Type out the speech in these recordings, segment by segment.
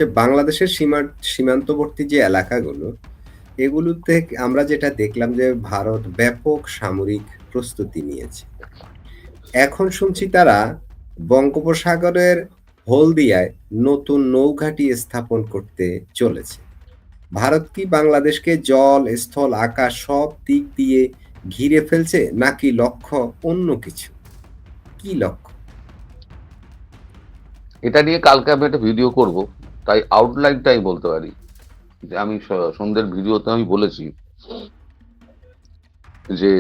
যে বাংলাদেশের সীমান্তবর্তী যে এলাকাগুলো, এগুলোতে আমরা যেটা দেখলাম যে ভারত ব্যাপক সামরিক প্রস্তুতি নিয়েছে। এখন শুনছি তারা বঙ্গোপসাগরের হলদিয়ায় নতুন নৌঘাঁটি স্থাপন করতে চলেছে। ভারত কি বাংলাদেশকে জল, স্থল, আকাশ সব দিক দিয়ে ঘিরে ফেলছে নাকি লক্ষ্য অন্য কিছু? কি লক্ষ্য? এটা নিয়ে কালকে আমি একটা ভিডিও করব, তাই আউটলাইনটাই বলতে পারি যে আমি সন্ধ্যের ভিডিওতে আমি বলেছি যে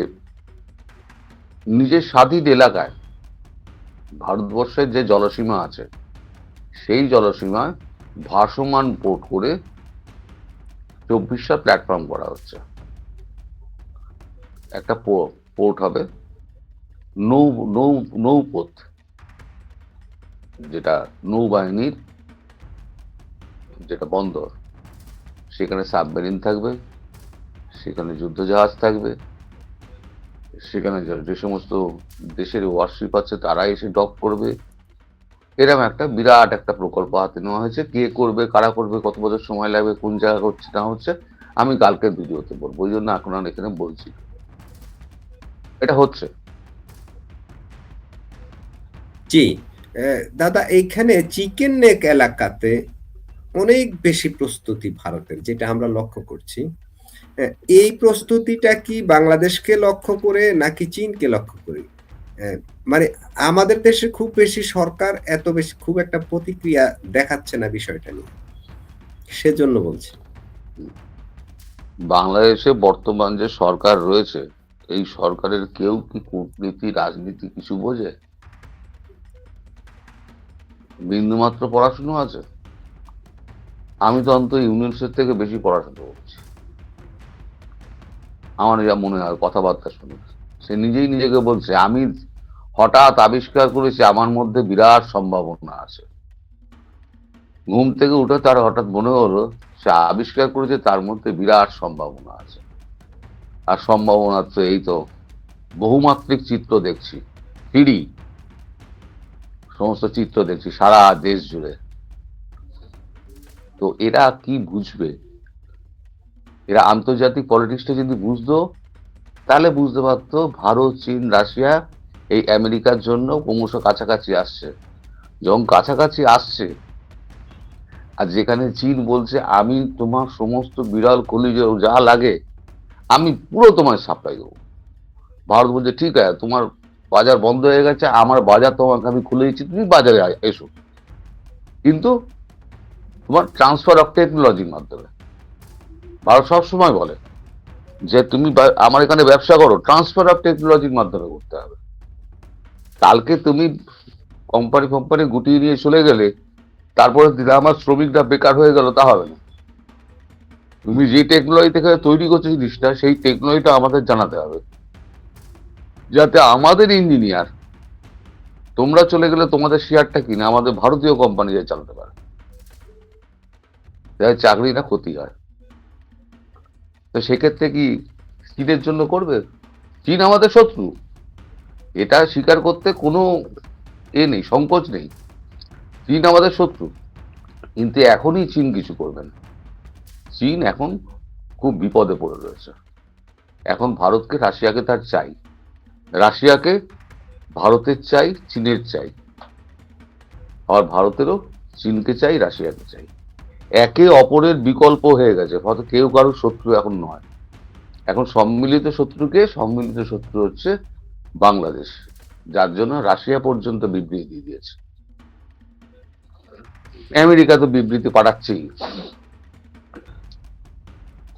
নিজের স্বাধীন এলাকায় ভারতবর্ষের যে জলসীমা আছে সেই জলসীমায় ভাসমান পোর্ট করে 24টা প্ল্যাটফর্ম করা হচ্ছে। একটা পোর্ট হবে নৌ নৌ নৌপথ, যেটা নৌবাহিনীর যেটা বন্দর, সেখানে সাবমেরিন থাকবে, সেখানে যুদ্ধজাহাজ থাকবে, সেখানে যে সমস্ত দেশের ওয়ারশিপ আছে তারা এসে ডক করবে। এরকম একটা বিরাট একটা প্রকল্প হাতে নেওয়া হয়েছে। কে করবে, কারা করবে, কত বছর সময় লাগবে, কোন জায়গা হচ্ছে না হচ্ছে, আমি কালকের ভিডিওতে বলবো, ওই জন্য এখন আর এখানে বলছি। এটা হচ্ছে। জি, দাদা এইখানে চিকেন নেক এলাকাতে অনেক বেশি প্রস্তুতি ভারতের, যেটা আমরা লক্ষ্য করছি। হ্যাঁ, এই প্রস্তুতিটা কি বাংলাদেশকে লক্ষ্য করে নাকি চীনকে লক্ষ্য করে? হ্যাঁ, মানে আমাদের দেশে খুব বেশি সরকার এত বেশি খুব একটা প্রতিক্রিয়া দেখাচ্ছে না বিষয়টা নিয়ে। সেজন্য বলছি। বাংলাদেশে বর্তমান যে সরকার রয়েছে, এই সরকারের কেউ কি কূটনীতি, রাজনীতি কিছু বোঝে? বিন্দুমাত্র পড়াশুনো আছে? আমি তো অন্তত ইউনিয়নসের থেকে বেশি পড়াশোনা করছি, আমার যা মনে হয় কথাবার্তা শুনে। সে নিজেই নিজেকে বলছে আমি হঠাৎ আবিষ্কার করেছি আমার মধ্যে বিরাট সম্ভাবনা আছে। ঘুম থেকে উঠে তার হঠাৎ মনে হলো সে আবিষ্কার করেছে তার মধ্যে বিরাট সম্ভাবনা আছে। আর সম্ভাবনা তো এই তো বহুমাত্রিক চিত্র দেখছি, ফিরি সমস্ত চিত্র দেখছি সারা দেশ জুড়ে। তো এরা কি বুঝবে? এরা আন্তর্জাতিক পলিটিক্সটা যদি বুঝতো, তাহলে বুঝতে পারতো ভারত, চীন, রাশিয়া এই আমেরিকার জন্য ক্রমশ কাছাকাছি আসছে। যখন কাছাকাছি আসছে, আর যেখানে চীন বলছে আমি তোমার সমস্ত বিরল খনিজ যা লাগে আমি পুরো তোমায় সাপ্লাই দেবো, ভারত বলছে ঠিক আছে, তোমার বাজার বন্ধ হয়ে গেছে, আমার বাজার তোমাকে আমি খুলে দিচ্ছি, তুমি বাজারে এসো, কিন্তু তোমার ট্রান্সফার অফ টেকনোলজির মাধ্যমে। ভারত সবসময় বলে যে তুমি আমার এখানে ব্যবসা করো, ট্রান্সফার অফ টেকনোলজির মাধ্যমে করতে হবে। কালকে তুমি কোম্পানি গুটিয়ে নিয়ে চলে গেলে, তারপরে দিলে আমার শ্রমিকরা বেকার হয়ে গেল, তা হবে না। তুমি যে টেকনোলজি থেকে তৈরি করছো জিনিসটা, সেই টেকনোলজিটা আমাদের জানাতে হবে, যাতে আমাদের ইঞ্জিনিয়ার তোমরা চলে গেলে তোমাদের শেয়ারটা কিনে আমাদের ভারতীয় কোম্পানি চালাতে পারে, যাতে চাকরিটা ক্ষতি হয়। তো সেক্ষেত্রে কি চীনের জন্য করবে? চীন আমাদের শত্রু, এটা স্বীকার করতে কোনো নেই, সংকোচ নেই। চীন আমাদের শত্রু, কিন্তু এখনই চীন কিছু করবে না। চীন এখন খুব বিপদে পড়ে রয়েছে। এখন ভারতকে, রাশিয়াকে তার চাই, রাশিয়াকে ভারতের চাই, চীনের চাই, আর ভারতেরও চীনকে চাই, রাশিয়াকে চাই। একে অপরের বিকল্প হয়ে গেছে, হয়তো কেউ কারোর শত্রু এখন নয়। এখন সম্মিলিত শত্রুকে, সম্মিলিত শত্রু হচ্ছে বাংলাদেশ, যার জন্য রাশিয়া পর্যন্ত বিবৃতি দিয়ে দিয়েছে। আমেরিকা তো বিবৃতি পাঠাচ্ছেই,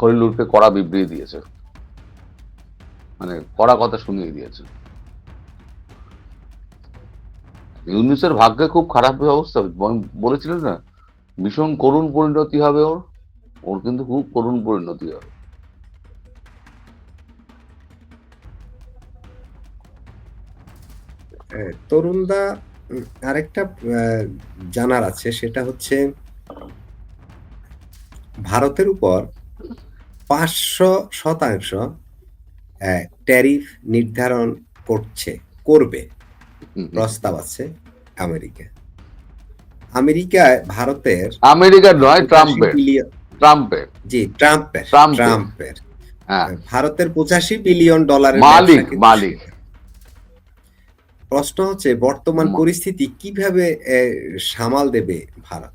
খলিলুরকে কড়া বিবৃতি দিয়েছে, মানে কড়া কথা শুনিয়ে দিয়েছে। ইউনুসের ভাগ্যে খুব খারাপ অবস্থা, বলেছিলেন না ভীষণ করুণ পরিণতি হবে ওর, ওর কিন্তু খুব করুণ পরিণতি হবে। তরুণদা, আরেকটা জানার আছে, সেটা হচ্ছে ভারতের উপর 500% ট্যারিফ নির্ধারণ করবে হুম, হুম। প্রস্তাব আছে আমেরিকা। আমেরিকায় ভারতের আমেরিকার নয়, 85 বিলিয়ন, ট্রাম্পের জি ট্রাম্পের ট্রাম্পের ট্রাম্পের হ্যাঁ, ভারতের 85 বিলিয়ন ডলারের ব্যবসা মালিক কিন্তু মালিক সেখানে। প্রশ্ন হচ্ছে বর্তমান ম- পরিস্থিতি কিভাবে সামাল দেবে ভারত?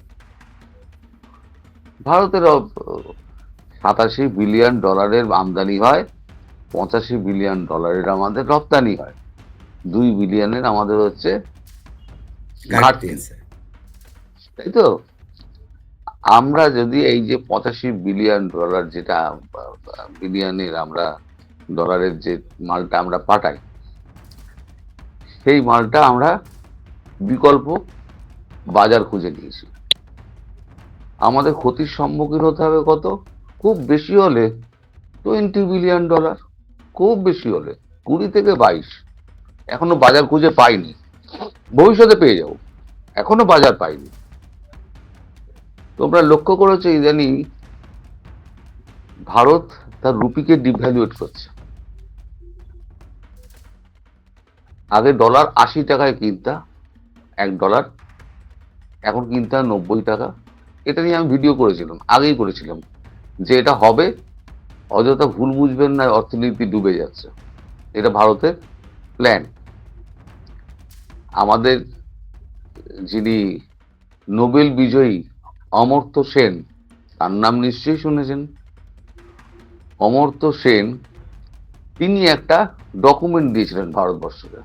ভারতের 87 বিলিয়ন ডলারের আমদানি হয়, 85 বিলিয়ন ডলারের আমাদের রপ্তানি হয়, 2 বিলিয়নের আমাদের হচ্ছে ঘাটতি ঘাটতি, আছে। তাই তো? আমরা যদি এই যে 85 বিলিয়ন ডলার যেটা বিলিয়নের আমরা ডলারের যে মালটা আমরা পাঠাই, সেই মালটা আমরা বিকল্প বাজার খুঁজে নিয়েছি। আমাদের ক্ষতির সম্মুখীন হতে হবে কত? খুব বেশি হলে 20 বিলিয়ন ডলার, খুব বেশি হলে 20 থেকে 22। এখনো বাজার খুঁজে পাইনি, ভবিষ্যতে পেয়ে যাবো, এখনো বাজার পাইনি। তোমরা লক্ষ্য করেছো ইদানিং ভারত তার রুপিকে ডিভ্যালুয়েট করছে। আগে ডলার 80 টাকায় কিনতা, $1, এখন কিনতে 90 টাকা। এটা নিয়ে আমি ভিডিও করেছিলাম, আগেই করেছিলাম, যে এটা হবে, অযথা ভুল বুঝবেন না, অর্থনীতি ডুবে যাচ্ছে। এটা ভারতের প্ল্যান। আমাদের যিনি নোবেল বিজয়ী অমর্ত্য সেন, তার নাম নিশ্চয়ই শুনেছেন, অমর্ত্য সেন, তিনি একটা ডকুমেন্ট দিয়েছিলেন ভারতবর্ষকে।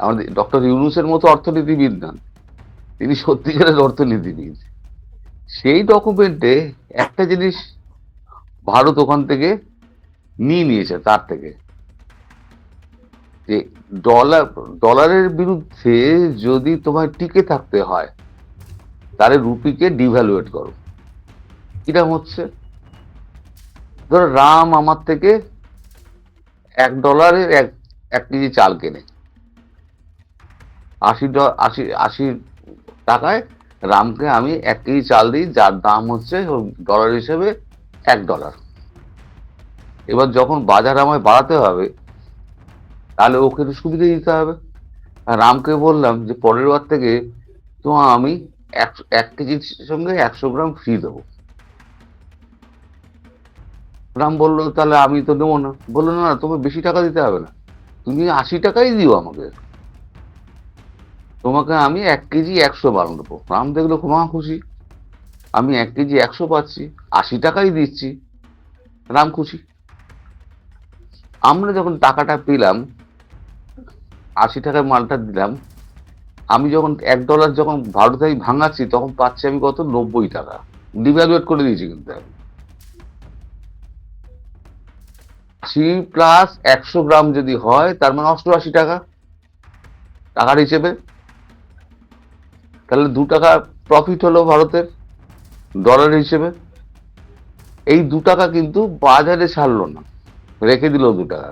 আমাদের ডক্টর ইউনূসের মতো অর্থনীতিবিদ নন, তিনি সত্যিকারের অর্থনীতিবিদ। সেই ডকুমেন্টে একটা জিনিস ভারত ওখান থেকে নিয়ে নিয়েছে, তার থেকে, যে ডলারের বিরুদ্ধে যদি তোমায় টিকে থাকতে হয় তাহলে রুপিকে ডিভ্যালুয়েট করো। কিরকম হচ্ছে? ধরো রাম আমার থেকে $1 1 কেজি চাল কেনে, 80 টাকায় রামকে আমি 1 কেজি চাল দিই, যার দাম হচ্ছে ডলার হিসেবে $1। এবার যখন বাজার আমায় বাড়াতে হবে, তাহলে ওকে একটু সুবিধা দিতে হবে। আর রামকে বললাম যে পরের বার থেকে তো আমি 1 কেজির সঙ্গে 100 গ্রাম ফ্রি দেবো। রাম বললো তাহলে আমি তো দেবো না। বললো না না, তোমাকে বেশি টাকা দিতে হবে না, তুমি 80 টাকাই দিও আমাকে, তোমাকে আমি 1 কেজি 100 বানাবো। রাম দেখলো মহা খুশি, আমি 1 কেজি 100 পাচ্ছি, 80 টাকাই দিচ্ছি, রাম খুশি। আমরা যখন টাকাটা পেলাম, 80 টাকার মালটা দিলাম, আমি যখন $1 যখন ভারতে আমি ভাঙাচ্ছি, তখন পাচ্ছি আমি কত? 90 টাকা। ডিভ্যালুয়েট করে দিয়েছি কিন্তু আমি। 80 + 100 গ্রাম যদি হয়, তার মানে 88 টাকা টাকার হিসেবে। তাহলে 2 টাকা প্রফিট হলো ভারতের ডলার হিসেবে। এই 2 টাকা কিন্তু বাজারে ছাড়লো না, রেখে দিল 2 টাকা,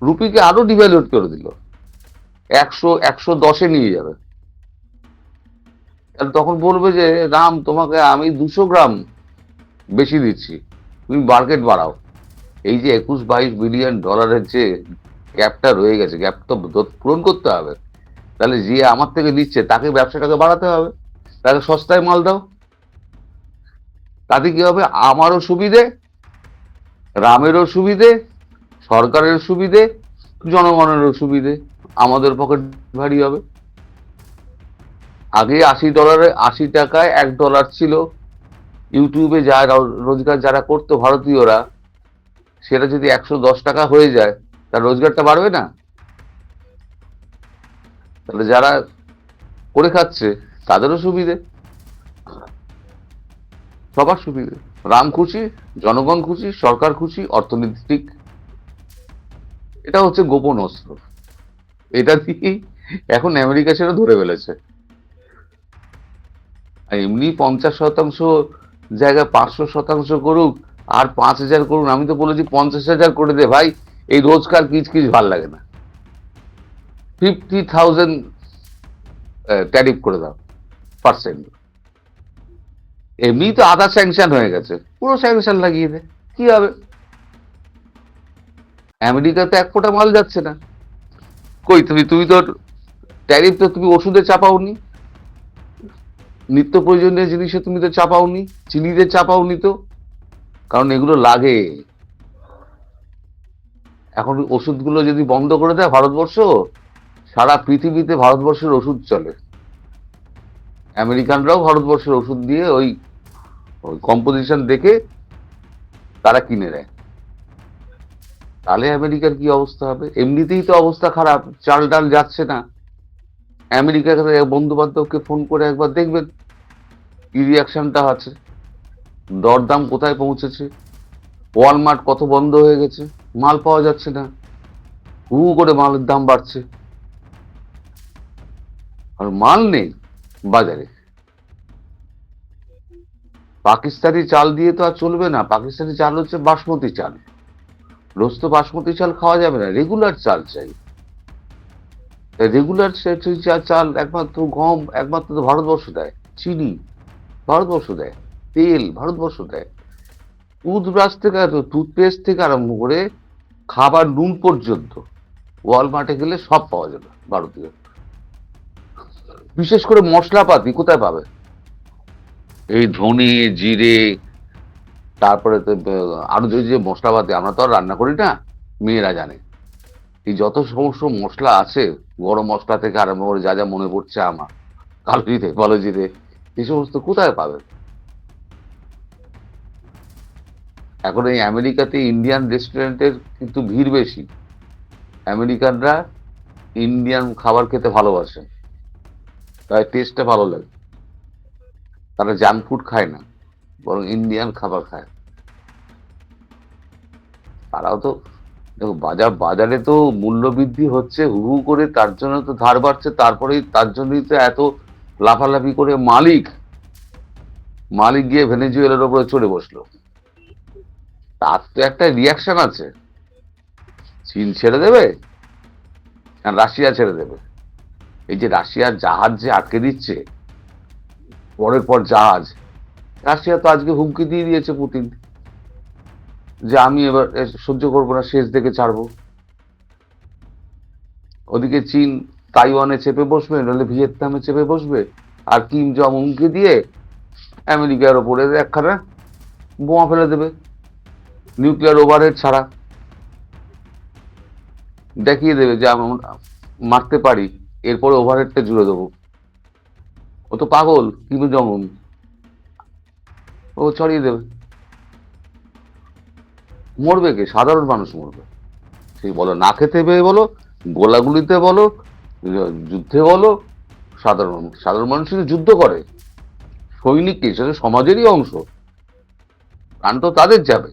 রুপিকে আরো ডিভ্যালুয়েট করে দিল, 100 110-এ নিয়ে যাবে। তাহলে তখন বলবে যে রাম, তোমাকে আমি 200 গ্রাম বেশি দিচ্ছি, তুমি মার্কেট বাড়াও। এই যে 21-22 বিলিয়ন ডলারের যে গ্যাপটা রয়ে গেছে, গ্যাপটা পূরণ করতে হবে। তাহলে যে আমার থেকে নিচ্ছে তাকে ব্যবসাটাকে বাড়াতে হবে, তাকে সস্তায় মাল দাও। তাতে কি হবে? আমারও সুবিধে, রামেরও সুবিধে, সরকারের সুবিধে, জনগণেরও সুবিধে, আমাদের পকেট ভারী হবে। আগে $80, 80 টাকায় $1 ছিল। ইউটিউবে যা রোজগার যারা করতো ভারতীয়রা, সেটা যদি 110 টাকা হয়ে যায়, তার রোজগারটা বাড়বে না? তাহলে যারা করে খাচ্ছে তাদেরও সুবিধে, সবার সুবিধে। রাম খুশি, জনগণ খুশি, সরকার খুশি, অর্থনীতি ঠিক। এটা হচ্ছে গোপন অস্ত্র। এটা দিয়েই এখন আমেরিকা সেটা ধরে ফেলেছে। আর এমনি 50% জায়গায় 500% করুক, আর 5,000 করুন। আমি তো বলেছি 50,000 করে দে ভাই, এই রোজকার কিচ কিচ ভাল লাগে না। 50,000 ট্যারিফ করে দাও, পার্সেন্ট। এমনি তো আধা স্যাংশন হয়ে গেছে, পুরো স্যাংশন লাগিয়ে দে, কি হবে? আমেরিকাতে 1 ফোঁটা মাল যাচ্ছে না। কই তুমি তুমি তো ট্যারিফ তো তুমি ওষুধে চাপাওনি, নিত্য প্রয়োজনীয় জিনিসে তুমি তো চাপাওনি, চিনিতে চাপাওনি তো, কারণ এগুলো লাগে। এখন ওষুধগুলো যদি বন্ধ করে দেয় ভারতবর্ষ, সারা পৃথিবীতে ভারতবর্ষের ওষুধ চলে। আমেরিকানরাও ভারতবর্ষের ওষুধ দিয়ে ওই কম্পোজিশন দেখে তারা কিনে নেয়। তাহলে আমেরিকার কি অবস্থা হবে? এমনিতেই তো অবস্থা খারাপ, চাল ডাল যাচ্ছে না। আমেরিকার বন্ধু বান্ধবকে ফোন করে একবার দেখবেন কি রিয়াকশনটা আছে, দরদাম কোথায় পৌঁছেছে। ওয়ালমার্ট কত বন্ধ হয়ে গেছে, মাল পাওয়া যাচ্ছে না, হু হু করে মালের দাম বাড়ছে, আর মাল নেই বাজারে। পাকিস্তানি চাল দিয়ে তো আর চলবে না। পাকিস্তানি চাল হচ্ছে বাসমতি চাল, রোজ তো বাসমতি চাল খাওয়া যাবে না, রেগুলার চাল চাই। রেগুলার চাল একমাত্র গম একমাত্র তো ভারতবর্ষ দেয়, চিনি ভারতবর্ষ দেয়, তেল ভারতবর্ষ দেয়, টুথব্রাশ থেকে টুথপেস্ট থেকে আরম্ভ করে খাবার নুন পর্যন্ত ওয়ালমার্টে গেলে সব পাওয়া যাবে ভারতীয়। বিশেষ করে মশলাপাতি কোথায় পাবে? এই ধনে জিরে, তারপরে তো আরো যে মশলাপাতি আমরা তো আর রান্না করি না, মেয়েরা জানে। এই যত সমস্ত মশলা আছে, গরম মশলা থেকে আরম্ভ করে যা যা মনে পড়ছে আমার, কালো জিরে বলো জিরে, এই সমস্ত কোথায় পাবে? এখন এই আমেরিকাতে ইন্ডিয়ান রেস্টুরেন্টের কিন্তু ভিড় বেশি। আমেরিকানরা ইন্ডিয়ান খাবার খেতে ভালোবাসে, তাই টেস্টটা ভালো লাগে। তারা জাঙ্ক ফুড খায় না, বরং ইন্ডিয়ান খাবার খায়। তারাও তো দেখো, বাজারে তো মূল্য বৃদ্ধি হচ্ছে হু হু করে, তার জন্য তো ধার বাড়ছে, তারপরেই তার জন্যই তো এত লাফালাফি করে মালিক গিয়ে ভেনেজুয়েলার উপরে চড়ে বসলো। তার তো একটা রিয়াকশন আছে, চীন ছেড়ে দেবে না রাশিয়া ছেড়ে দেবে। এই যে রাশিয়ার জাহাজ যে আটকে দিচ্ছে পরের পর জাহাজ, রাশিয়া তো আজকে হুমকি দিয়ে দিয়েছে পুতিন যে আমি এবার সহ্য করবো না, শেষ দেখে ছাড়বো। ওদিকে চীন তাইওয়ানে চেপে বসবে, নাহলে ভিয়েতনামে চেপে বসবে, আর কিম জং উনকে দিয়ে আমেরিকার ওপরে একখানা বোমা ফেলে দেবে, নিউক্লিয়ার ওভারহেড ছাড়া। দেখিয়ে দেবে যে আমরা মারতে পারি, এরপরে ওভারহেডটা জুড়ে দেবো। ও তো পাগল কিম জং উন, ও ছড়িয়ে দেবে। মরবে কে? সাধারণ মানুষ মরবে। সেই বলো না খেতে পেয়ে বলো, গোলাগুলিতে বলো, যুদ্ধে বলো, সাধারণ মানুষ কিন্তু যুদ্ধ করে। সৈনিক কি সেটা সমাজেরই অংশ, প্রাণ তো তাদের যাবে।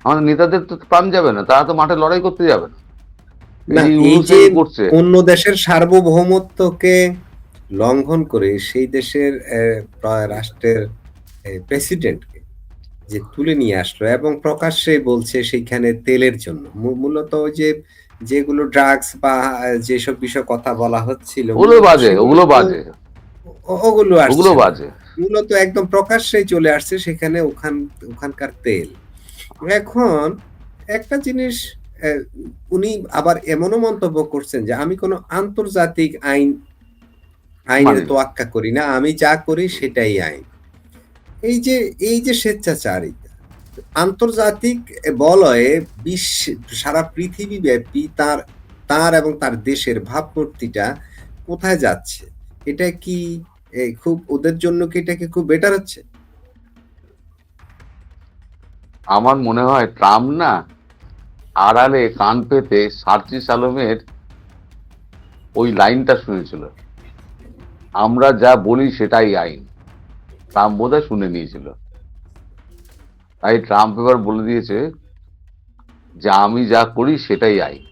আমাদের নেতাদের তো প্রাণ যাবে না, তারা তো মাঠে লড়াই করতে যাবে না। না, এই এই যে ইউনুসেই করছে। অন্য দেশের সার্বভৌমত্বকে লঙ্ঘন করে সেই দেশের রাষ্ট্রের প্রেসিডেন্টকে যে তুলে নিয়ে আসলো এবং প্রকাশ্যে বলছে সেইখানে তেলের জন্য মূলত ওই যে যেগুলো ড্রাগস বা যেসব বিষয় কথা বলা হচ্ছিল ওগুলো মূলত বাজে, সেগুলো ওগুলো তো বাজে, ওগুলো ওগুলো আসছে না, বাজে। মূলত একদম প্রকাশ্যেই চলে আসছে সেখানে ওখানকার তেল। এখন একটা জিনিস, আহ, উনি আবার এমনও মন্তব্য করছেন যে আমি কোনো আন্তর্জাতিক আইনের মানি না। তোয়াক্কা করি না, আমি যা করি সেটাই আইন। এই যে স্বেচ্ছাচারিতা আন্তর্জাতিক বলয়ে সারা পৃথিবী ব্যাপী তার তার এবং তার দেশের ভাবমূর্তিটা কোথায় যাচ্ছে? এটা কি খুব ওদের জন্য কি এটা কি খুব বেটার হচ্ছে? আমার মনে হয় ট্রাম্প না আড়ালে কান পেতে সার্জিস আলমের ওই লাইনটা শুনেছিল, আমরা যা বলি সেটাই আইন। ট্রাম্প বোধহয় শুনে নিয়েছিল, তাই ট্রাম্প এবার বলে দিয়েছে যে আমি যা করি সেটাই আইন।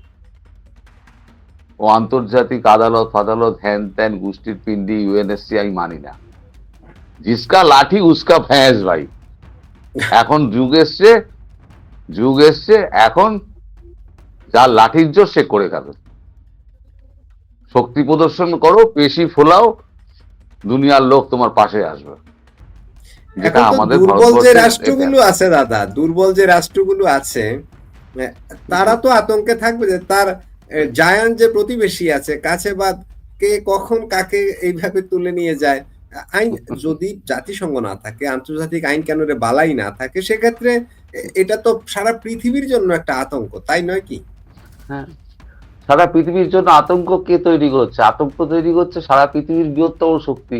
ও আন্তর্জাতিক আদালত ফাদালত হ্যান ত্যান গোষ্ঠীর পিন্ডি ইউএনএসসি আমি মানি না। জিসকা লাঠি উস্কা ভ্যাঁস ভাই। এখন যুগ এসছে এখন যার লাঠির জোর সে করে খাবে। শক্তি প্রদর্শন করো, পেশি ফোলাও, দুনিয়ার লোক তোমার পাশে আসবে, যেটা এখন তো আমাদের দুর্বল যে ভারতবর্ষের রাষ্ট্রগুলো আছে দাদা, দুর্বল যে রাষ্ট্রগুলো আছে, তারা তো আতঙ্কে থাকবে যে তার জায়ান্ট যে প্রতিবেশী আছে কাছে বাদ, কে কখন কাকে এইভাবে তুলে নিয়ে যায়। আইন যদি জাতিসংঘ না থাকে, আন্তর্জাতিক আইন কানুনে বালাই না থাকে, সেক্ষেত্রে এটা তো সারা পৃথিবীর জন্য একটা আতঙ্ক, তাই নয় কি? হ্যাঁ, সারা পৃথিবীর জন্য আতঙ্ক কে তৈরি করছে? আতঙ্ক তৈরি করছে সারা পৃথিবীর বৃহত্তম শক্তি।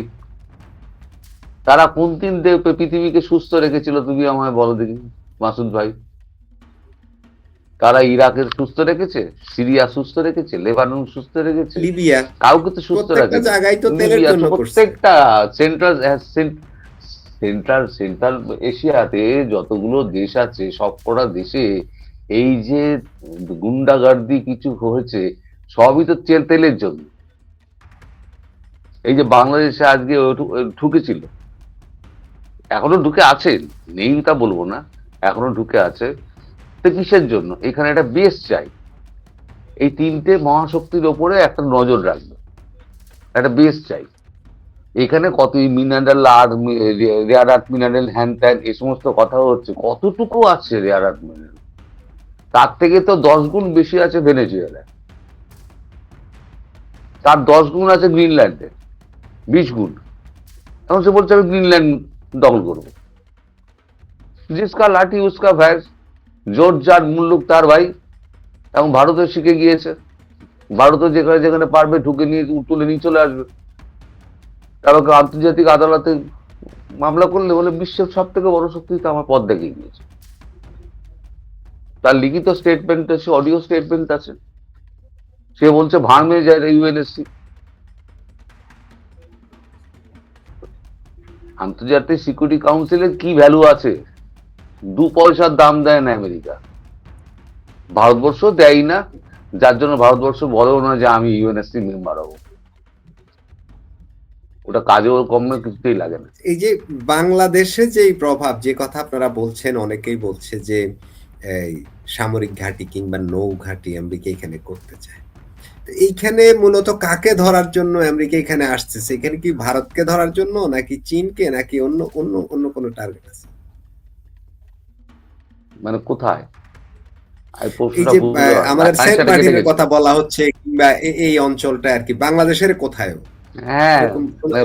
তারা কোন দিন পৃথিবীকে সুস্থ রেখেছিল তুমি আমায় বলো দেখি মাসুদ ভাই। তারা ইরাকের সুস্থ রেখেছে, সিরিয়া সুস্থ রেখেছে, লেবানন সুস্থ রেখেছে, লিবিয়া, কাউকে তো সুস্থ প্রত্যেকটা রাখেনি। জায়গায় তো তেলের লিবিয়া জন্য করছে। প্রত্যেকটা সেন্ট্রাল সেন্ট্রাল সেন্ট্রাল এশিয়াতে যতগুলো দেশ আছে সবকটা দেশে এই যে গুন্ডাগার্দি কিছু হয়েছে সবই তো তেলের জন্য। এই যে বাংলাদেশে আজকে ঢুকেছিল, এখনো ঢুকে আছে, নেই তা বলবো না, এখনো ঢুকে আছে। তো কিসের জন্য? এখানে একটা বেস চাই, এই তিনটে মহাশক্তির ওপরে একটা নজর রাখবে, একটা বেস চাই। এখানে কত মিনারেল আর রেয়ার আর্থ মিনারেল হ্যান ত্যান এই সমস্ত কথা হচ্ছে, কতটুকু আছে রেয়ার আর্থ মিনারেল? তার থেকে তো 10 গুণ বেশি আছে ভেনেজুয়েলায়, তার 10 গুণ আছে গ্রিনল্যান্ডে, 20 গুণ। এখন সে বলছে আমি গ্রিনল্যান্ড দখল করবো। জিসকা লাঠি উসকা ভ্যাস, জোর যার মুল্লুক তার ভাই। এবং ভারতও শিখে গিয়েছে, ভারতও যেখানে যেখানে পারবে ঢুকে নিয়ে তুলে নিয়ে চলে আসবে। কারণ আন্তর্জাতিক আদালতে মামলা করলে বলে বিশ্বের সব থেকে বড় শক্তি তো আমার পথ দেখিয়ে গিয়েছে। তার লিখিত স্টেটমেন্ট আছে, অডিও স্টেটমেন্ট আছে, সে বলছে ভাড় মেরে যায় ইউএনএসসি। আন্তর্জাতিক সিকিউরিটি কাউন্সিলের কি ভ্যালু আছে? 2 পয়সার দাম দেয় না আমেরিকা, ভারতবর্ষ দেয় না, যার জন্য ভারতবর্ষ বলেও না যে আমি ইউএনএসসি মেম্বার হবো। ওটা কাজেও কম না, কিছুতেই লাগে না। এই যে বাংলাদেশে যে প্রভাব, যে কথা আপনারা বলছেন, অনেকেই বলছে যে এই সামরিক ঘাঁটি কিংবা নৌ ঘাঁটি আমেরিকা এখানে করতে চায়। তো এইখানে মূলত কাকে ধরার জন্য আমেরিকা এখানে আসছে? এখানে কি ভারতকে ধরার জন্য, নাকি চীনকে, নাকি অন্য অন্য অন্য কোনো টার্গেট আছে? মানে কোথায়? এই এই প্রশ্নটা যে আমাদের সেন্ট সেটা কেটে মার্টিনের গেছে। কথা বলা হচ্ছে, কিংবা এই অঞ্চলটা আর কি, বাংলাদেশের কোথায়ও হ্যাঁ, এরকম মানে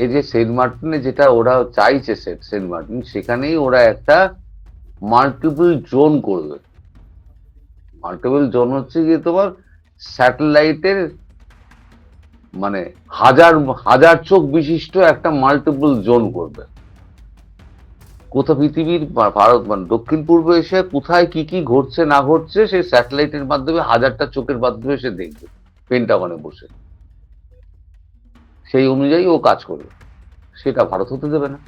এই যে সেন্ট মার্টিনে যেটা ওরা চাইছে, সেন্ট মার্টিন, সেখানেই ওরা একটা মাল্টিপল জোন করবে। মাল্টিপল জোন হচ্ছে গিয়ে তোমার স্যাটেলাইটের মানে হাজার হাজার চোখ বিশিষ্ট একটা মাল্টিপল জোন করবে। কোথা পৃথিবীর ভারত মানে দক্ষিণ পূর্ব এশিয়ায় কোথায় কি কি ঘটছে না ঘটছে সেই স্যাটেলাইটের মাধ্যমে, হাজারটা চোখের মাধ্যমে সে দেখবে পেন্টাগনে বসে। সেই অনুযায়ী ও কাজ করবে, সেটা ভারত হতে দেবে না।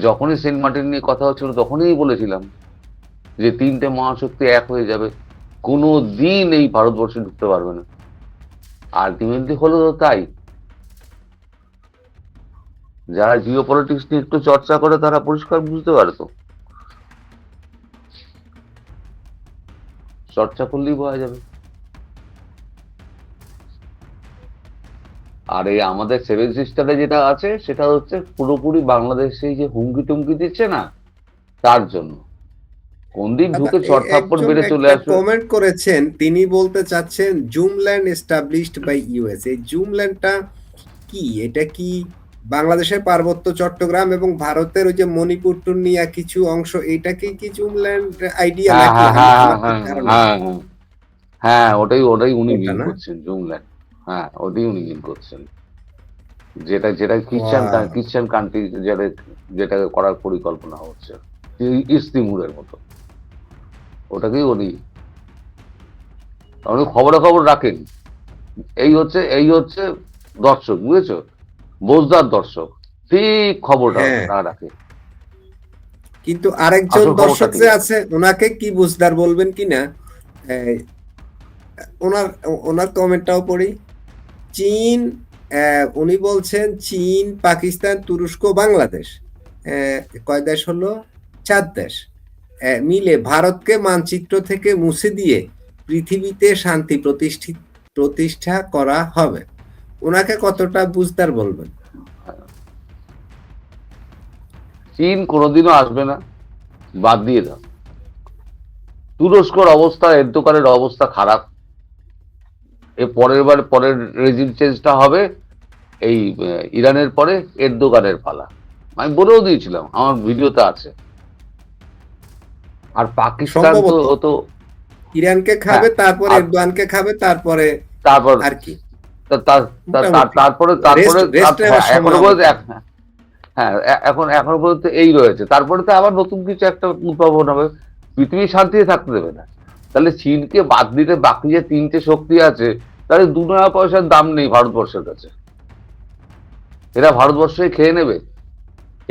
যখনই সেন্ট মার্টিন নিয়ে কথা হচ্ছিল তখনই বলেছিলাম যে 3টে মহাশক্তি এক হয়ে যাবে, কোনো দিন এই ভারতবর্ষে ঢুকতে পারবে না। আলটিমেটলি হলো তো তাই। যারা জিও পলিটিক্স নিয়ে একটু চর্চা করে তারা পরিষ্কার বুঝতে পারে তো, চর্চা করলেই বোঝা যাবে। আর এই আমাদের 7 সিস্টারে যেটা আছে সেটা হচ্ছে পুরোপুরি বাংলাদেশে যে হুমকি টুমকি দিচ্ছে না, তার জন্য কোন দিন আচ্ছা, ঢুকে চড় থাপ্পড় একজন বেড়ে চলে একটা আসবে। কমেন্ট করেছেন, তিনি বলতে চাচ্ছেন জুমল্যান্ড এস্টাবলিশড বাই ইউএস। এই জুমল্যান্ডটা কি? এটা কি বাংলাদেশের পার্বত্য চট্টগ্রাম এবং ভারতের ওই যে মণিপুর টুনিয়া কিছু অংশ, এইটাকে কি জুমল্যান্ড আইডিয়া, হ্যাঁ নাকি হ্যাঁ হ্যাঁ আমার ঠিক হ্যাঁ ধারণা হ্যাঁ হ্যাঁ হ্যাঁ, ওটাই ওটাই উনি ওটা মিন না? করছেন জুমল্যান্ড। হ্যাঁ, ওটাই উনি মিন করছেন, যেটা যেটা ওয়াও! খ্রিস্টান কান্ট্রি যেটা যেটাকে করার পরিকল্পনা হচ্ছে ইস্ট তিমুরের মতো, ওটাকেই উনি উনি খবরাখবর রাখেন। এই হচ্ছে দর্শক, বুঝেছো? বোঝদার দর্শক, ঠিক খবরটা হ্যাঁ, তারা রাখে, কিন্তু আরেকজন আসল খবরটা দর্শক ঠিক যে রাখে। আছে, ওনাকে কি বুঝদার বলবেন কিনা? এই, ওনার ওনার কমেন্টটাও পড়ি। চীন, উনি বলছেন চীন, পাকিস্তান, তুরস্ক, বাংলাদেশ, কয় দেশ হলো? 4 দেশ মিলে ভারতকে মানচিত্র থেকে মুছে দিয়ে পৃথিবীতে শান্তি প্রতিষ্ঠা করা হবে। ওনাকে কতটা বুঝদার বলবেন? চীন কোনোদিনও আসবে না, বাদ দিয়ে দাও। তুরস্কর অবস্থা, এরদোগানের অবস্থা খারাপ। পরের রেজিম চেঞ্জটা হবে এই ইরানের পরে এরদোগানের পালা। আমি বলেও দিয়েছিলাম, আমার ভিডিওতে আছে। আর পাকিস্তান তো সম্ভবত ও তো ইরানকে হ্যাঁ। খাবে, তারপরে আর এরদোয়ানকে খাবে, তারপরে তারপর আর কি মোটামুটি তারপরে রেস্ট রেস্ট হ্যাঁ, নেওয়ার সময় এখনো হবে পর্যন্ত তার। হ্যাঁ, এখনো পর্যন্ত এই রয়েছে। তারপরে তো আবার নতুন কিছু একটা উদ্ভাবন হবে। পৃথিবী শান্তিতে থাকতে দেবে না। তাহলে চীনকে বাদ দিলে বাকি যে তিনটে শক্তি আছে, তাহলে 2 নয়া পয়সার দাম নেই ভারতবর্ষের কাছে। এরা ভারতবর্ষে খেয়ে নেবে।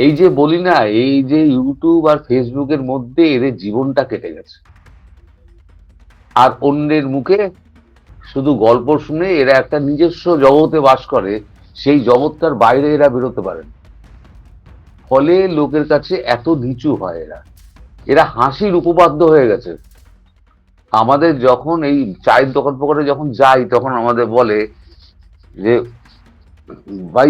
এই যে বলি না, এই যে ইউটিউব আর ফেসবুকের মধ্যে এদের জীবনটা কেটে গেছে। আর অন্যের মুখে শুধু গল্প শুনে এরা একটা নিজস্ব জগতে বাস করে, সেই জগৎটার বাইরে এরা বেরোতে পারে না। ফলে লোকের কাছে এত নিচু হয় এরা। এরা হাসির উপপাদ্য হয়ে গেছে। আমাদের যখন এই চায়ের দোকান ফোকানে যখন যাই, তখন আমাদের বলে যে ভাই,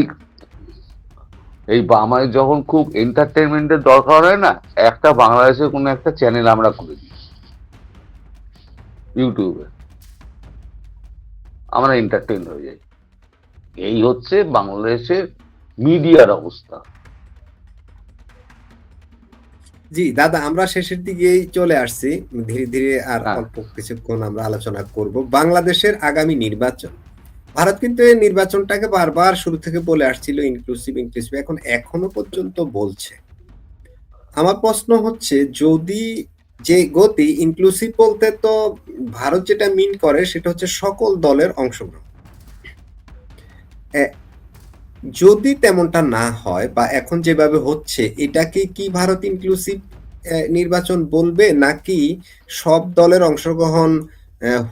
আমাদের যখন খুব এন্টারটেনমেন্টের দরকার হয় না, একটা বাংলাদেশের কোনো একটা চ্যানেল আমরা করে দিই ইউটিউবে, আমরা এন্টারটেন হয়ে যাই। এই হচ্ছে বাংলাদেশের মিডিয়ার অবস্থা। জি দাদা, আমরা শেষের দিকেই চলে আসছি। ধীরে ধীরে আর হ্যাঁ, অল্প কিছুক্ষণ আমরা আলোচনা করব বাংলাদেশের আগামী নির্বাচন। ভারত কিন্তু এই নির্বাচনটাকে বারবার শুরু থেকে বলে আসছিল ইনক্লুসিভ ইনক্লুসিভ, এখনো পর্যন্ত বলছে। আমার প্রশ্ন হচ্ছে, যদি যে গতি ইনক্লুসিভ বলতে তো ভারত যেটা মিন করে সেটা হচ্ছে সকল দলের অংশগ্রহণ। যদি তেমনটা না হয় বা এখন যেভাবে হচ্ছে, এটাকে কি ভারত ইনক্লুসিভ নির্বাচন বলবে, নাকি সব দলের অংশগ্রহণ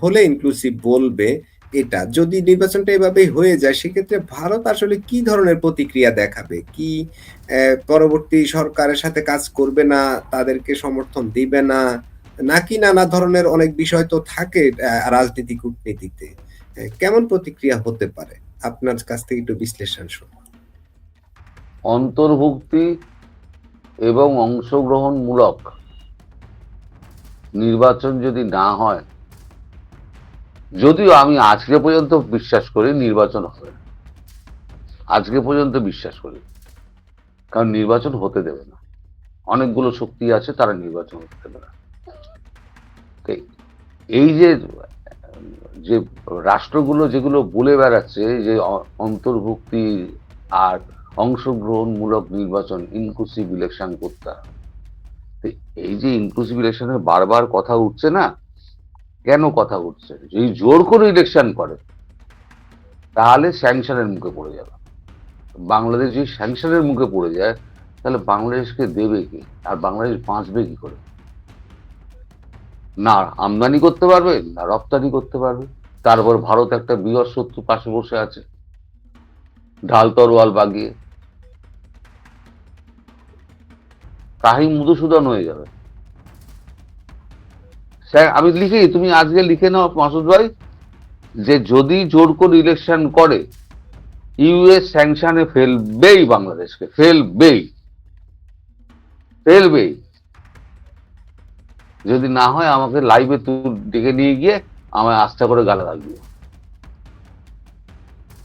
হলে ইনক্লুসিভ বলবে? এটা যদি নির্বাচনটা এভাবেই হয়ে যায়, সেক্ষেত্রে ভারত আসলে কি ধরনের প্রতিক্রিয়া দেখাবে? কি পরবর্তী সরকারের সাথে কাজ করবে না, তাদেরকে সমর্থন দিবে না, নাকি নানা ধরনের অনেক বিষয় তো থাকে রাজনীতি কূটনীতিতে, কেমন প্রতিক্রিয়া হতে পারে? আপনার কাছ থেকে একটু বিশ্লেষণ শুনুন। অন্তর্ভুক্তি এবং অংশগ্রহণমূলক নির্বাচন যদি না হয়, যদিও আমি আজকে পর্যন্ত বিশ্বাস করি নির্বাচন হবে না, আজকে পর্যন্ত বিশ্বাস করি, কারণ নির্বাচন হতে দেবে না। অনেকগুলো শক্তি আছে, তারা নির্বাচন হতে দেবে না। তো এই যে যে রাষ্ট্রগুলো যেগুলো বলে বেড়াচ্ছে যে অন্তর্ভুক্তি আর অংশগ্রহণমূলক নির্বাচন, ইনক্লুসিভ ইলেকশন করতে হবে, তো এই যে ইনক্লুসিভ ইলেকশনের বারবার কথা উঠছে না, কেন কথা উঠছে? যদি জোর করে ইলেকশন করে, তাহলে স্যাংশনের মুখে পড়ে যাবে। বাংলাদেশ যদি স্যাংশনের মুখে পড়ে যায়, তাহলে বাংলাদেশকে দেবে কি, আর বাংলাদেশ বাঁচবে কি করে? না আমদানি করতে পারবে, না রপ্তানি করতে পারবে। তারপর ভারত একটা বৃহৎ শত্রু পাশে বসে আছে, ঢাল তরোয়াল বাগিয়ে কাহিনী মধুসূদন হয়ে যাবে। আমি লিখি, তুমি আজকে লিখে নাও মাসুদ ভাই, যে যদি জোর করে ইলেকশন করে, ইউএস স্যাংশনে ফেলবেই, বাংলাদেশকে ফেলবেই, ফেলবেই। যদি না হয় আমাকে লাইভে তুই ডেকে নিয়ে গিয়ে আমায় আস্থা করে গালাগাল দিও।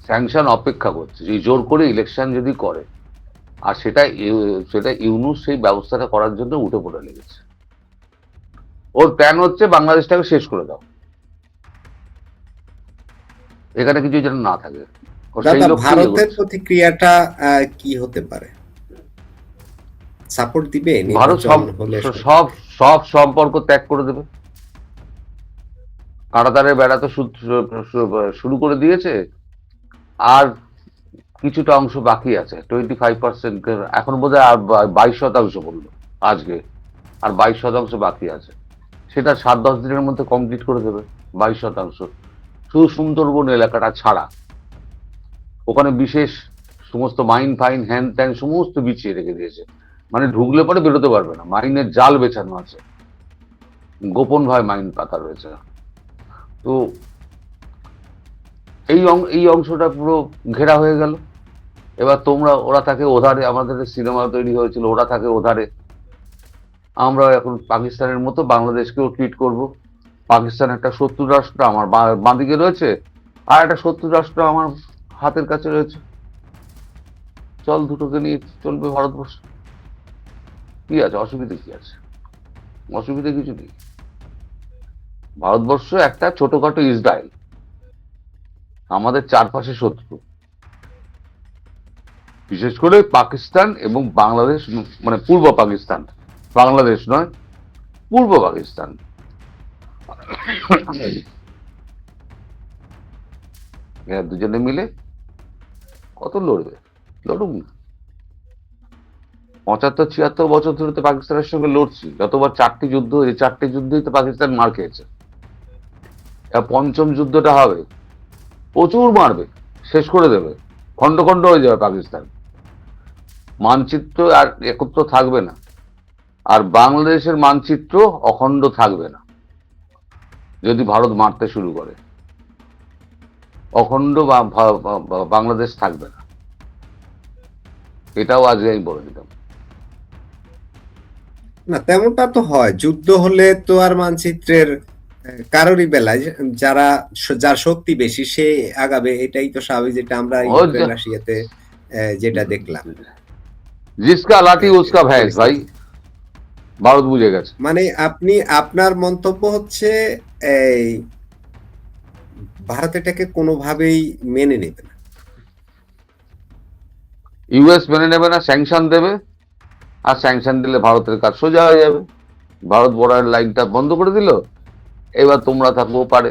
স্যাংশন অপেক্ষা করছে, যে জোর করে ইলেকশন যদি করে। আর সেটা ইউনূস সেই ব্যবস্থাটা করার জন্য উঠে পড়ে লেগেছে। ওর প্ল্যান হচ্ছে বাংলাদেশটাকে শেষ করে দাও, এখানে কিছু যেন না থাকে। ও সেই দাদা, লক্ষ্যেই ভারতের এগোচ্ছে। প্রতিক্রিয়াটা কি হতে পারে? সাপোর্ট দিবে ভারত নির্বাচন হলে সব সরকারকে? সব সম্পর্ক ত্যাগ করে দেবে। কাঁটাতারের বেড়া তো শুরু করে দিয়েছে, আর কিছুটা অংশ বাকি আছে, 25%। এখন বোধহয় আর 22% বললো আজকে, আর 22% বাকি আছে। সেটা 7-10 দিনের মধ্যে কমপ্লিট করে দেবে 22%। শুধু সুন্দরবন এলাকাটা ছাড়া, ওখানে বিশেষ সমস্ত মাইন ফাইন হ্যান ত্যান সমস্ত বিছিয়ে রেখে দিয়েছে। মানে ঢুকলে পরে বেরোতে পারবে না, মাইনের জাল বেছানো আছে, গোপন ভাবে মাইন পাতা রয়েছে। তো এই অংশটা পুরো ঘেরা হয়ে গেল। এবার ওরা থাকে ওধারে, আমাদের সিনেমা তৈরি হয়েছিল ওরা থাকে ওধারে, আমরা এখন পাকিস্তানের মতো বাংলাদেশকেও ট্রিট করব। পাকিস্তান একটা শত্রু রাষ্ট্র আমার বাঁদিকে রয়েছে, আর একটা শত্রু রাষ্ট্র আমার হাতের কাছে রয়েছে। চল, দুটোকে নিয়ে চলবে ভারতবর্ষ। কি আছে, অসুবিধা কি আছে? অসুবিধা কিছু নেই। ভারতবর্ষ একটা ছোটখাটো ইসরায়েল, আমাদের চারপাশে শত্রু, বিশেষ করে পাকিস্তান এবং বাংলাদেশ, মানে পূর্ব পাকিস্তান, বাংলাদেশ নয়, পূর্ব পাকিস্তান। এরা দুজনে মিলে কত লড়বে, লড়ুক না। 75-76 বছর ধরে তো পাকিস্তানের সঙ্গে লড়ছি, যতবার 4টি যুদ্ধ হয়েছে, 4টি যুদ্ধই তো পাকিস্তান মার খেয়েছে। পঞ্চম যুদ্ধটা হবে, প্রচুর মারবে, শেষ করে দেবে, খন্ড খন্ড হয়ে যাবে পাকিস্তান। মানচিত্র আর একত্র থাকবে না, আর বাংলাদেশের মানচিত্র অখণ্ড থাকবে না। যদি ভারত মারতে শুরু করে, অখণ্ড বাংলাদেশ থাকবে না। এটাও আজকে আমি বলে দিলাম। না, তেমনটা তো হয়, যুদ্ধ হলে তো আর মানচিত্রের কারোরই বেলায় যার শক্তি বেশি সে আগাবে, এটাই তো স্বাভাবিক, যেটা আমরা ইউক্রেন রাশিয়াতে যেটা দেখলাম। জিসকা লাঠি উসকা ভ্যাস, ভাই, ভারত বুঝে গেছে। মানে আপনার মন্তব্য হচ্ছে এই ভারত এটাকে কোনোভাবেই মেনে নেবে না। ইউএস মেনে নেবে না, স্যাংশন দেবে, আর স্যাংশন দিলে ভারতের কাজ সোজা হয়ে যাবে। ভারত বর্ডার লাইনটা বন্ধ করে দিল, এবার তোমরা থাকবো পারে,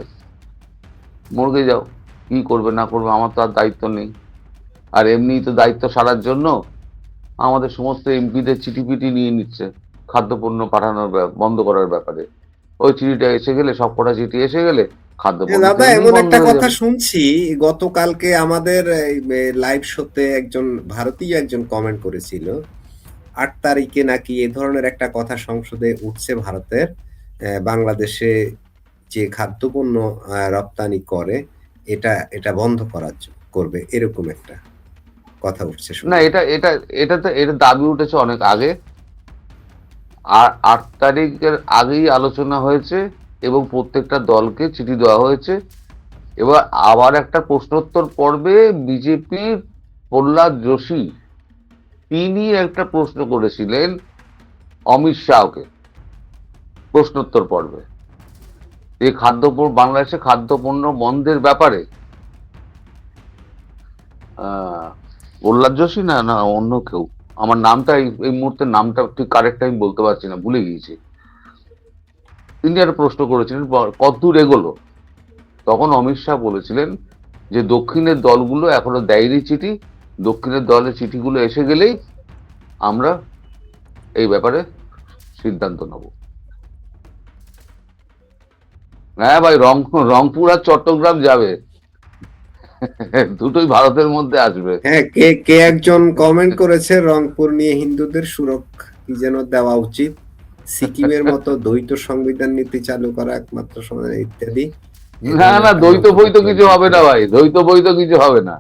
মরগে যাও, কি করবে না করবে আমার তো আর দায়িত্ব নেই। আর এমনি তো দায়িত্ব সারার জন্য আমাদের সমস্ত এমপিদের চিঠি পিটি নিয়ে নিচ্ছে খাদ্যপণ্য পাঠানোর বন্ধ করার ব্যাপারে। ওই চিঠিটা এসে গেলে, সবকটা চিঠি এসে গেলে খাদ্যপণ্য দাদা, এমনি এমন বন্ধ একটা হয়ে কথা যাবে। শুনছি, গতকালকে আমাদের লাইভ শোতে একজন ভারতীয় একজন কমেন্ট করেছিল, 8 তারিখে নাকি এ ধরনের একটা কথা সংসদে উঠছে ভারতের, বাংলাদেশে যে খাদ্যপণ্য রপ্তানি করে এটা এটা বন্ধ করবে, এরকম একটা কথা উঠছে না, শুনলাম। এটা দাবি উঠেছে অনেক আগে, আর 8 তারিখের আগেই আলোচনা হয়েছে এবং প্রত্যেকটা দলকে চিঠি দেওয়া হয়েছে। এবার আবার একটা প্রশ্নোত্তর পর্বে বিজেপির প্রহ্লাদ যোশী, তিনি একটা প্রশ্ন করেছিলেন অমিত শাহকে প্রশ্নোত্তর পর্বে, এই বাংলাদেশে খাদ্যপণ্য বন্ধের ব্যাপারে। প্রহ্লাদ যোশী না, না অন্য কেউ, আমার নামটা এই মুহূর্তে নামটা ঠিক কারেক্ট আমি বলতে পারছি না, ভুলে গিয়েছি। তিনি একটা প্রশ্ন করেছিলেন কতদূর এগোলো, তখন অমিত শাহ বলেছিলেন যে দক্ষিণের দলগুলো এখনো দেয়নি চিঠি, দক্ষিণের দলের চিঠিগুলো এসে গেলেই আমরা এই ব্যাপারে সিদ্ধান্ত নেব। হ্যাঁ ভাই, রংপুর আর চট্টগ্রাম যাবে, দুটোই ভারতের মধ্যে আসবে। হ্যাঁ, কে কে একজন কমেন্ট করেছে, রংপুর নিয়ে হিন্দুদের সুরক্ষা কি যেন দেওয়া উচিত, সিকিমের মতো দ্বৈত সংবিধান নীতি চালু করা একমাত্র সমাধান, ইত্যাদি এই না ধরনের না, একটা দ্বৈত মন্তব্য বৈত কিছু করেছে। হবে না ভাই, দ্বৈত বৈত কিছু হবে না।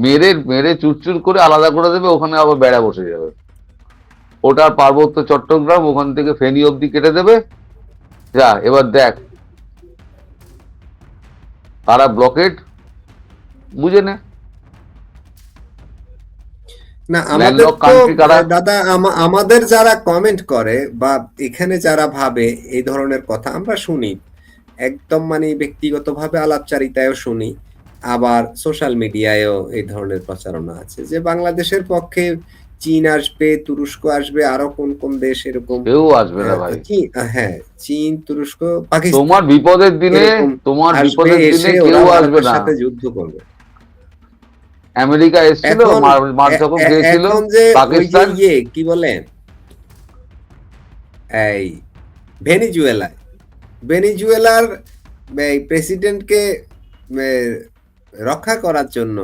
মেরে মেরে চুরচুর করে আলাদা করে দেবে, ওখানে আবার বেড়া বসে যাবে। ওটার পার্বত্য চট্টগ্রাম, ওখান থেকে ফেনী অব্দি কেটে দেবে। যা, এবার দেখ তারা ব্লকেড, বুঝে নে। না, আমাদের ল্যান্ডলক তো কান্ট্রি কারা? দাদা, আমাদের যারা কমেন্ট করে বা এখানে যারা ভাবে এই ধরনের কথা আমরা শুনি, একদম মানে ব্যক্তিগতভাবে আলাপচারিতায়ও শুনি, আবার সোশ্যাল মিডিয়ায়ও এই ধরনের প্রচারণা আছে যে বাংলাদেশের পক্ষে চীন আসবে, তুরস্ক আসবে, আরো কোন কোন দেশ এরকম, কেউ আসবে না ভাই। হ্যাঁ, চীন, তুরস্ক, পাকিস্তান তোমার বিপদের দিনে, এরকম তোমার আসবে, বিপদের দিনে এসে কেউ ওরা আসবে ভারতের না। সাথে যুদ্ধ করবে। আমেরিকা এসেছিল, এখন মার যখন খেয়েছিল এখন যে ওই যে পাকিস্তান। কি বলে, এই ভেনিজুয়েলায়, ভেনিজুয়েলার এই প্রেসিডেন্টকে রক্ষা করার জন্য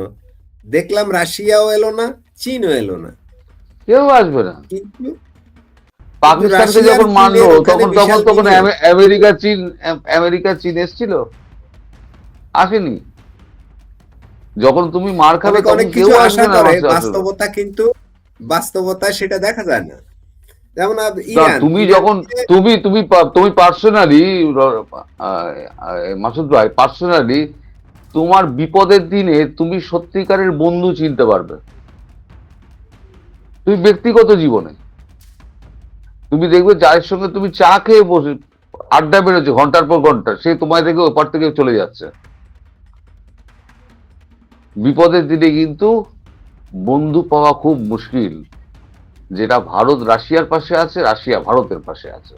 দেখলাম রাশিয়াও এলো না, চীনও এলো না, কেউ আসবে না। কিন্তু পাকিস্তানকে রাশিয়ার যখন মারলো চীনের ওখানে তখন তখন বিশাল তখন বিনিয়োগ। আমেরিকা চীন এসেছিল? আসেনি। যখন তুমি মার খাবে অনেক তখন অনেক কেউ কিছু আশা আসবে না। করে, বাস্তবতা কিন্তু বাস্তবতায় সেটা দেখা যায় না। যেমন কারণ ইরান তুমি ইরান যখন যে তুমি পার্সোনালি, মাসুদ ভাই, পার্সোনালি তোমার বিপদের দিনে তুমি সত্যিকারের বন্ধু চিনতে পারবে। তুমি ব্যক্তিগত জীবনে তুমি দেখবে যার সঙ্গে তুমি চা খেয়ে বসে আড্ডা বেরোচ্ছে ঘন্টার পর ঘন্টা, সে তোমায় থেকে ওপার থেকে চলে যাচ্ছে। বিপদের দিনে কিন্তু বন্ধু পাওয়া খুব মুশকিল। যেটা ভারত রাশিয়ার পাশে আছে, রাশিয়া ভারতের পাশে আছে।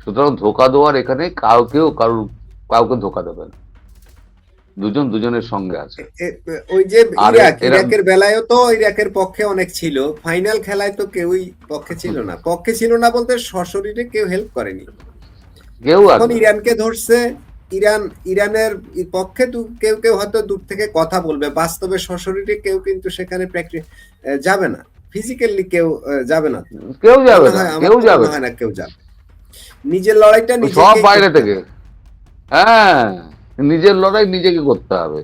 সুতরাং ধোকা দেওয়ার এখানে কাউকে ধোকা দেবে না। দুজন দুজনের সঙ্গে আছে। ওই যে আর এরা ইরাকের বেলায়ও তো ইরাকের পক্ষে অনেক ছিল, ফাইনাল খেলায় তো কেউই পক্ষে ছিল না বলতে সশরীরে কেউ হেল্প করেনি। কেউ এখন আসবে না। ইরানকে ধরছে, ইরানের পক্ষে কেউ কেউ হয়তো দূর থেকে কথা বলবে, বাস্তবে সশরীরে কেউ কিন্তু সেখানে যাবে না, ফিজিক্যালি কেউ যাবে না। কেউ যাবে মনে না, হয়, আমার কেউ তো যাবে মনে না। হয় না কেউ যাবে। নিজের লড়াইটা ওই সব নিজেকেই বাইরে করতে থেকে। হবে। হ্যাঁ, নিজের লড়াই নিজেকে করতে হবে।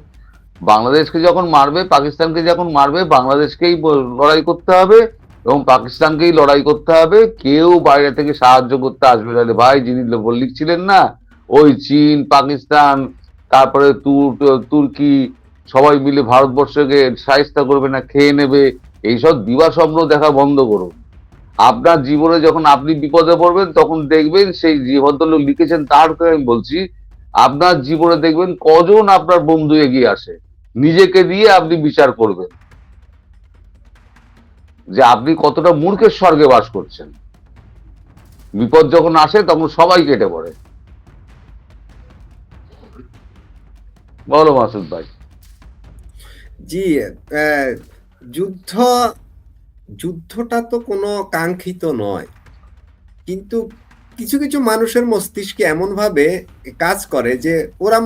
বাংলাদেশকে যখন মারবে, পাকিস্তানকে যখন মারবে, বাংলাদেশকেই লড়াই করতে হবে এবং পাকিস্তানকেই লড়াই করতে হবে। কেউ বাইরে থেকে সাহায্য করতে আসবে না রে ভাই। যিনি লিখছিলেন না, ওই চীন, পাকিস্তান, তারপরে তুর্কি, সবাই মিলে ভারতবর্ষকে শায়েস্তা করবে না, খেয়ে নেবে, এইসব দিবা স্বপ্ন দেখা বন্ধ করুন। আপনার জীবনে যখন আপনি বিপদে পড়বেন তখন দেখবেন, সেই যে ভদ্রলোক লিখেছেন তার কথা আমি বলছি, আপনার জীবনে দেখবেন কজন আপনার বন্ধু এগিয়ে আসে। নিজেকে দিয়ে আপনি বিচার করবেন যে আপনি কতটা মূর্খের স্বর্গে বাস করছেন। বিপদ যখন আসে তখন সবাই কেটে পড়ে। বলো মাসুদ ভাই। জি, যুদ্ধ যুদ্ধটা তো কোনো কাঙ্ক্ষিত নয়, কিন্তু কিছু কিছু মানুষের মস্তিষ্কে এমন ভাবে কাজ করে যে ওরা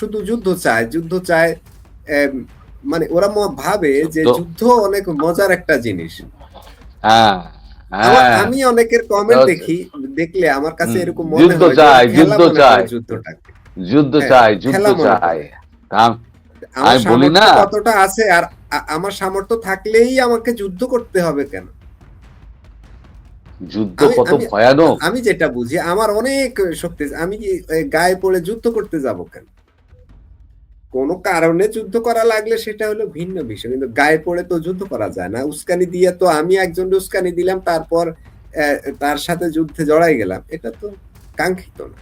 শুধু যুদ্ধ চায়। এম, মানে ওরা ভাবে যে তো যুদ্ধ অনেক মজার একটা জিনিস। হ্যাঁ, হ্যাঁ, আমি অনেকের এটা কমেন্ট হচ্ছে দেখলে আমার কাছে এরকম মনে যুদ্ধ হয় যে ওরা চাই, খেলা যুদ্ধ মনে করে চাই, যুদ্ধটাকে। যুদ্ধ হ্যাঁ, চাই, যুদ্ধ খেলা মনে চাই। করে। আম- আমার আমি বলি সামর্থ্য না, কতটা আছে, আর আমার সামর্থ্য থাকলেই আমাকে যুদ্ধ করতে হবে কেন? যুদ্ধ আমি কত আমি ভয়ানক। আমি যেটা বুঝি, আমার অনেক শক্তি আছে। আমি কি গায়ে পড়ে যুদ্ধ করতে যাব কেন? কোনো কারণে যুদ্ধ করা লাগলে সেটা হলো ভিন্ন বিষয়, কিন্তু গায়ে পড়ে তো যুদ্ধ করা যায় না। উস্কানি দিয়ে তো আমি একজন উস্কানি দিলাম, তারপর তার সাথে যুদ্ধে জড়াই গেলাম, এটা তো কাঙ্ক্ষিত না।